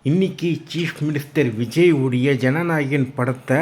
இன்னைக்கு chief minister Vijay உடைய ஜனநாயகன் படத்தை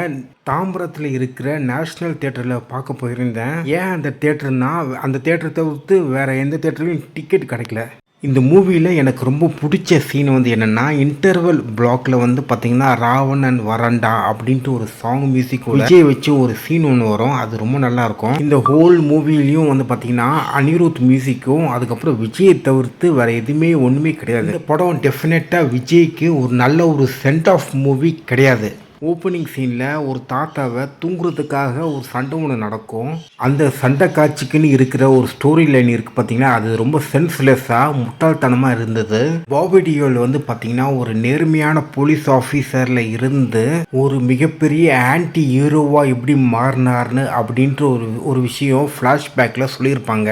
தாம்பரத்தில் இருக்கிற நேஷ்னல் தியேட்டரில் பார்க்க போயிருந்தேன். ஏன் அந்த தேட்டர்னா, அந்த தேட்டரை தவிர்த்து வேறு எந்த தேட்டர்லையும் டிக்கெட் கிடைக்கல. இந்த மூவியில் எனக்கு ரொம்ப பிடிச்ச சீன் வந்து என்னென்னா, இன்டர்வல் பிளாக்ல வந்து பார்த்தீங்கன்னா ராவன் அண்ட் வரண்டா அப்படின்ட்டு ஒரு சாங் மியூசிக் விஜய் வச்சு ஒரு சீன் ஒன்று வரும். அது ரொம்ப நல்லாயிருக்கும். இந்த ஹோல் மூவிலையும் வந்து பார்த்தீங்கன்னா அனிருத் மியூசிக்கும் அதுக்கப்புறம் விஜயை தவிர்த்து வேறு எதுவுமே ஒன்றுமே கிடையாது. இந்த படம் டெஃபினட்டாக விஜய்க்கு ஒரு நல்ல ஒரு சென்ட் ஆஃப் மூவி கிடையாது. ஓப்பனிங் சீனில் ஒரு தாத்தாவை தூங்குறதுக்காக ஒரு சண்டை ஒன்று நடக்கும். அந்த சண்டை காட்சிக்குன்னு இருக்கிற ஒரு ஸ்டோரி லைன் இருக்குது பார்த்தீங்கன்னா, அது ரொம்ப சென்ஸ்லெஸ்ஸாக முட்டாள்தனமாக இருந்தது. பாபி டியோல் வந்து பார்த்தீங்கன்னா ஒரு நேர்மையான போலீஸ் ஆஃபீஸரில் இருந்து ஒரு மிகப்பெரிய ஆன்டி ஹீரோவாக எப்படி மாறினார்னு அப்படின்ற ஒரு விஷயம் ஃப்ளாஷ்பேக்கில் சொல்லியிருப்பாங்க.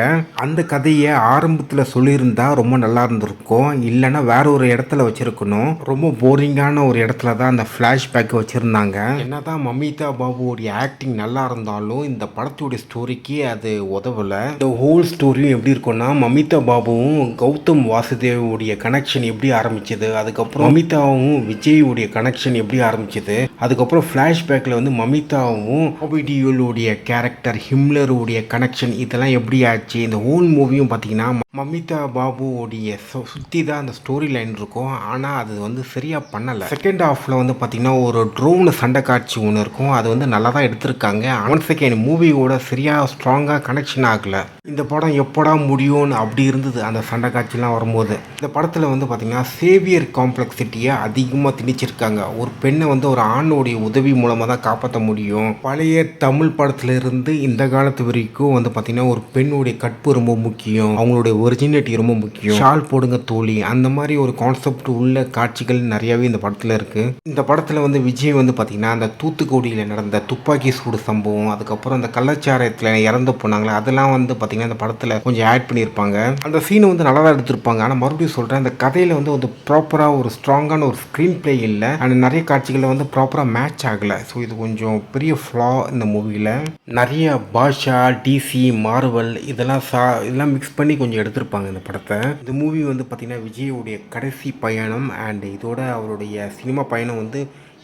அந்த கதையை ஆரம்பத்தில் சொல்லியிருந்தா ரொம்ப நல்லா இருந்திருக்கும். இல்லைன்னா வேற ஒரு இடத்துல வச்சுருக்கணும். ரொம்ப போரிங்கான ஒரு இடத்துல தான் அந்த ஃப்ளாஷ்பேக் வச்சு இருந்தாங்க. என்னதான் மமிதா பாபுவோடைய ஆக்டிங் நல்லா இருந்தாலும் இந்த படத்துடைய ஸ்டோரிக்கு அது உதவல. இந்த ஹோல் ஸ்டோரியும் எப்படி இருக்கும்னா, மமிதா பாபுவும் கௌதம் வாசுதேவோடைய கனெக்ஷன் எப்படி ஆரம்பிச்சது, அதுக்கப்புறம் மமிதாவும் விஜயோடைய கனெக்ஷன் எப்படி ஆரம்பிச்சது, அதுக்கப்புறம் ஃப்ளாஷ்பேக்கில் வந்து மமிதாவும் பாபி டியோலுடைய கேரக்டர் ஹிம்லருடைய கனெக்ஷன் இதெல்லாம் எப்படி ஆச்சு. இந்த ஹோல் மூவியும் பார்த்தீங்கன்னா மமிதா பாபுவோடைய சுற்றி தான் அந்த ஸ்டோரி லைன் இருக்கும். ஆனால் அது வந்து சரியாக பண்ணலை. செகண்ட் ஹாஃபில் வந்து பார்த்தீங்கன்னா ஒரு ட்ரோன் சண்டை காட்சி ஒன்று இருக்கும். அது வந்து நல்லா தான் எடுத்திருக்காங்க. ஒன் செகண்ட் மூவியோட சரியாக ஸ்ட்ராங்காக கனெக்ஷன் ஆகலை. இந்த படம் எப்படா முடியும்னு அப்படி இருந்தது அந்த சண்டை காட்சிலாம் வரும்போது. இந்த படத்தில் வந்து பார்த்தீங்கன்னா சேவியர் காம்ப்ளெக்சிட்டியை அதிகமாக திணிச்சிருக்காங்க. ஒரு பெண்ணை வந்து ஒரு ஆணோடைய உதவி மூலமாக தான் காப்பாற்ற முடியும். பழைய தமிழ் படத்துல இருந்து இந்த காலத்து வரைக்கும் வந்து பார்த்தீங்கன்னா ஒரு பெண்ணுடைய கற்பு ரொம்ப முக்கியம், அவங்களுடைய ஒரிஜினிட்டி ரொம்ப முக்கியம், ஷால் போடுங்க தோழி, அந்த மாதிரி ஒரு கான்செப்ட் உள்ள காட்சிகள் நிறையாவே இந்த படத்தில் இருக்குது. இந்த படத்தில் வந்து விஜய் வந்து பார்த்தீங்கன்னா அந்த தூத்துக்குடியில் நடந்த துப்பாக்கி சூடு சம்பவம், அதுக்கப்புறம் அந்த கள்ளச்சாரத்தில் இறந்து போனாங்களே, அதெல்லாம் வந்து பார்த்தீங்கன்னா இந்த படத்தில் கொஞ்சம் ஆட் பண்ணியிருப்பாங்க. அந்த சீனை வந்து நல்லா தான் எடுத்திருப்பாங்க. ஆனால் மறுபடியும் சொல்கிறேன், அந்த கதையில் வந்து ஒரு ப்ராப்பராக ஒரு ஸ்ட்ராங்கான ஒரு ஸ்க்ரீன் பிளே இல்லை. அண்ட் நிறைய காட்சிகளில் வந்து ப்ராப்பராக மேட்ச் ஆகலை. ஸோ இது கொஞ்சம் பெரிய ஃப்ளா இந்த மூவியில். நிறைய பாஷா, டிசி, மார்வல் இதெல்லாம் மிக்ஸ் பண்ணி கொஞ்சம் எடுத்திருப்பாங்க இந்த படத்தை. இந்த மூவி வந்து பார்த்திங்கன்னா விஜயோடைய கடைசி பயணம் அண்ட் இதோட அவருடைய சினிமா பயணம் வந்து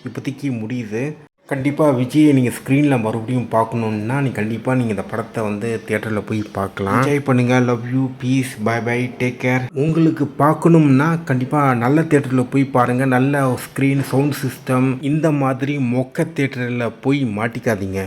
இப்போதைக்கு முடியுது. கண்டிப்பாக விஜயை நீங்கள் ஸ்க்ரீனில் மறுபடியும் பார்க்கணுன்னா கண்டிப்பாக நீங்கள் இந்த படத்தை வந்து தியேட்டரில் போய் பார்க்கலாம். என்ஜாய் பண்ணுங்கள். Love you, peace, bye bye, take care. உங்களுக்கு பார்க்கணும்னா கண்டிப்பாக நல்ல தியேட்டரில் போய் பாருங்கள். நல்ல ஸ்க்ரீன், சவுண்ட் சிஸ்டம், இந்த மாதிரி மொக்க தியேட்டரில் போய் மாட்டிக்காதீங்க.